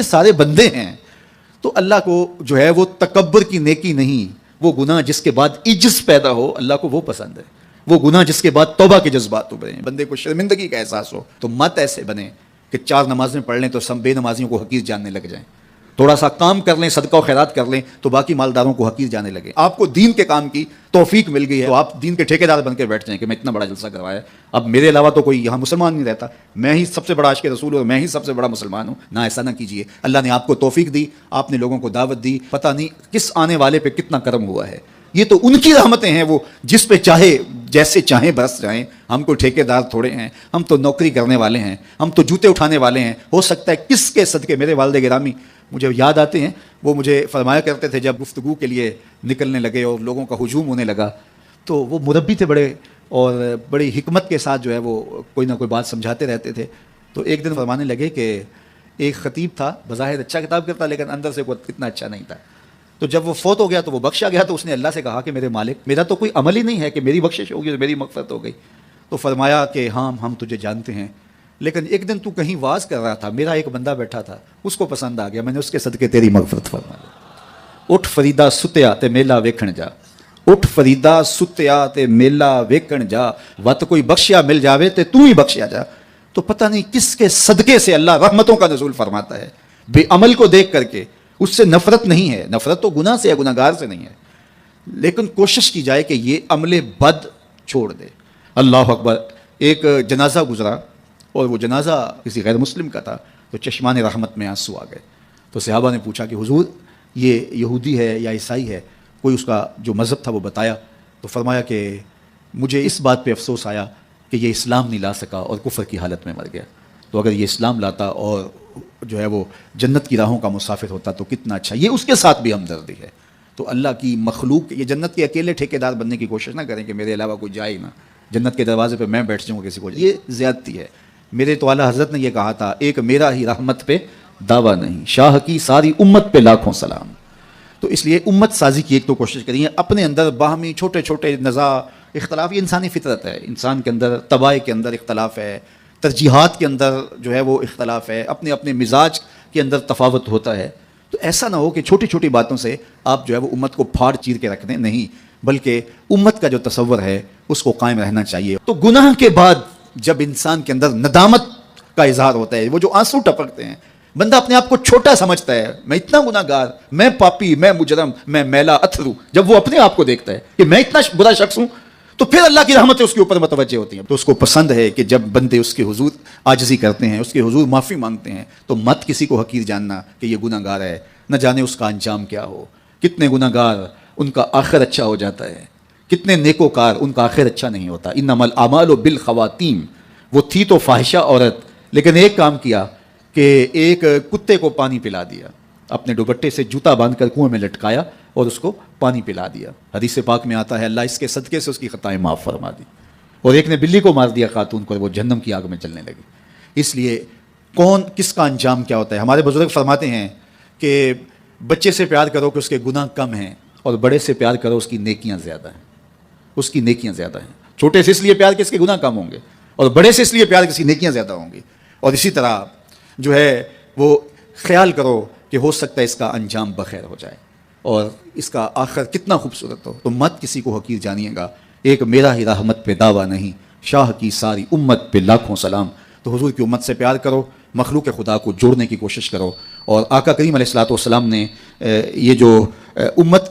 کے سارے بندے ہیں، تو اللہ کو جو ہے وہ تکبر کی نیکی نہیں، وہ گناہ جس کے بعد عجز پیدا ہو، اللہ کو وہ پسند ہے، وہ گناہ جس کے بعد توبہ کے جذبات ابھریں، بندے کو شرمندگی کا احساس ہو۔ تو مت ایسے بنے کہ 4 نمازیں پڑھ لیں تو سب بے نمازیوں کو حقیر جاننے لگ جائیں، تھوڑا سا کام کر لیں، صدقہ و خیرات کر لیں تو باقی مالداروں کو حقیر جانے لگے۔ آپ کو دین کے کام کی توفیق مل گئی ہے تو آپ دین کے ٹھیکیدار بن کے بیٹھ جائیں کہ میں اتنا بڑا جلسہ کروایا، اب میرے علاوہ تو کوئی یہاں مسلمان نہیں رہتا، میں ہی سب سے بڑا عاشق رسول اور میں ہی سب سے بڑا مسلمان ہوں۔ نہ، ایسا نہ کیجیے۔ اللہ نے آپ کو توفیق دی، آپ نے لوگوں کو دعوت دی، پتہ نہیں کس آنے والے پہ کتنا کرم ہوا ہے۔ یہ تو ان کی رحمتیں ہیں، وہ جس پہ چاہے جیسے چاہیں برس جائیں۔ ہم کو ٹھیکیدار تھوڑے ہیں، ہم تو نوکری کرنے والے ہیں، ہم تو جوتے اٹھانے والے ہیں۔ ہو سکتا ہے کس کے صدقے میرے والد گرامی مجھے یاد آتے ہیں، وہ مجھے فرمایا کرتے تھے جب گفتگو کے لیے نکلنے لگے اور لوگوں کا ہجوم ہونے لگا، تو وہ مربی تھے بڑے، اور بڑی حکمت کے ساتھ جو ہے وہ کوئی نہ کوئی بات سمجھاتے رہتے تھے۔ تو ایک دن فرمانے لگے کہ ایک خطیب تھا، بظاہر اچھا کتاب کرتا لیکن اندر سے اتنا اچھا نہیں تھا۔ تو جب وہ فوت ہو گیا تو وہ بخشا گیا، تو اس نے اللہ سے کہا کہ میرے مالک، میرا تو کوئی عمل ہی نہیں ہے کہ میری بخشش ہوگی تو میری مغفرت ہو گئی۔ تو فرمایا کہ ہاں ہم تجھے جانتے ہیں، لیکن ایک دن تو کہیں واز کر رہا تھا، میرا ایک بندہ بیٹھا تھا، اس کو پسند آ گیا، میں نے اس کے صدقے تیری مغفرت فرما دی۔ اٹھ فریدا ستیا تے میلا ویکھن جا، اٹھ فریدا ستیا تے میلا ویکھن جا، وت کوئی بخشیا مل جاوے تے تو ہی بخشیا جا۔ تو پتہ نہیں کس کے صدقے سے اللہ رحمتوں کا نزول فرماتا ہے۔ بے عمل کو دیکھ کر کے اس سے نفرت نہیں ہے، نفرت تو گناہ سے ہے، گناہ گار سے نہیں ہے، لیکن کوشش کی جائے کہ یہ عمل بد چھوڑ دے۔ اللہ اکبر۔ ایک جنازہ گزرا اور وہ جنازہ کسی غیر مسلم کا تھا، تو چشمان رحمت میں آنسو آ گئے۔ تو صحابہ نے پوچھا کہ حضور یہ یہودی ہے یا عیسائی ہے، کوئی اس کا جو مذہب تھا وہ بتایا۔ تو فرمایا کہ مجھے اس بات پہ افسوس آیا کہ یہ اسلام نہیں لا سکا اور کفر کی حالت میں مر گیا، تو اگر یہ اسلام لاتا اور جو ہے وہ جنت کی راہوں کا مسافر ہوتا تو کتنا اچھا۔ یہ اس کے ساتھ بھی ہمدردی ہے۔ تو اللہ کی مخلوق، یہ جنت کے اکیلے ٹھیکیدار بننے کی کوشش نہ کریں کہ میرے علاوہ کوئی جائے ہی نہ، جنت کے دروازے پہ میں بیٹھ جاؤں کسی کو، یہ زیادتی ہے۔ میرے تو اعلیٰ حضرت نے یہ کہا تھا، ایک میرا ہی رحمت پہ دعویٰ نہیں، شاہ کی ساری امت پہ لاکھوں سلام۔ تو اس لیے امت سازی کی ایک تو کوشش کریے، اپنے اندر باہمی چھوٹے چھوٹے نزاع اختلاف، یہ انسانی فطرت ہے، انسان کے اندر طبائع کے اندر اختلاف ہے، ترجیحات کے اندر جو ہے وہ اختلاف ہے، اپنے اپنے مزاج کے اندر تفاوت ہوتا ہے۔ تو ایسا نہ ہو کہ چھوٹی چھوٹی باتوں سے آپ جو ہے وہ امت کو پھاڑ چیر کے رکھ دیں، نہیں، بلکہ امت کا جو تصور ہے اس کو قائم رہنا چاہیے۔ تو گناہ کے بعد جب انسان کے اندر ندامت کا اظہار ہوتا ہے، وہ جو آنسو ٹپکتے ہیں، بندہ اپنے آپ کو چھوٹا سمجھتا ہے، میں اتنا گناہ گار، میں پاپی، میں مجرم، میں میلا اتھرو، جب وہ اپنے آپ کو دیکھتا ہے کہ میں اتنا برا شخص ہوں، تو پھر اللہ کی رحمتیں اس کے اوپر متوجہ ہوتی ہیں۔ تو اس کو پسند ہے کہ جب بندے اس کے حضور عاجزی کرتے ہیں، اس کے حضور معافی مانگتے ہیں، تو مت کسی کو حقیر جاننا کہ یہ گناہ گار ہے، نہ جانے اس کا انجام کیا ہو۔ کتنے گناہ گار ان کا آخر اچھا ہو جاتا ہے، کتنے نیکوکار ان کا آخر اچھا نہیں ہوتا۔ انما الاعمال بالخواتیم، وہ تھی تو فاحشہ عورت، لیکن ایک کام کیا کہ ایک کتے کو پانی پلا دیا، اپنے دوپٹے سے جوتا باندھ کر کنویں میں لٹکایا اور اس کو پانی پلا دیا۔ حدیث پاک میں آتا ہے اللہ اس کے صدقے سے اس کی خطائیں معاف فرما دی۔ اور ایک نے بلی کو مار دیا خاتون کو، وہ جہنم کی آگ میں جلنے لگی۔ اس لیے کون کس کا انجام کیا ہوتا ہے، ہمارے بزرگ فرماتے ہیں کہ بچے سے پیار کرو کہ اس کے گناہ کم ہیں، اور بڑے سے پیار کرو اس کی نیکیاں زیادہ ہیں، اس کی نیکیاں زیادہ ہیں۔ چھوٹے سے اس لیے پیار کہ اس کے گناہ کم ہوں گے، اور بڑے سے اس لیے پیار کہ اس کی نیکیاں زیادہ ہوں گی۔ اور اسی طرح جو ہے وہ خیال کرو کہ ہو سکتا ہے اس کا انجام بخیر ہو جائے اور اس کا آخر کتنا خوبصورت ہو۔ تو مت کسی کو حقیر جانیے گا، ایک میرا ہی رحمت پہ دعویٰ نہیں، شاہ کی ساری امت پہ لاکھوں سلام۔ تو حضور کی امت سے پیار کرو، مخلوق خدا کو جوڑنے کی کوشش کرو، اور آقا کریم علیہ الصلوۃ والسلام نے یہ جو امت کا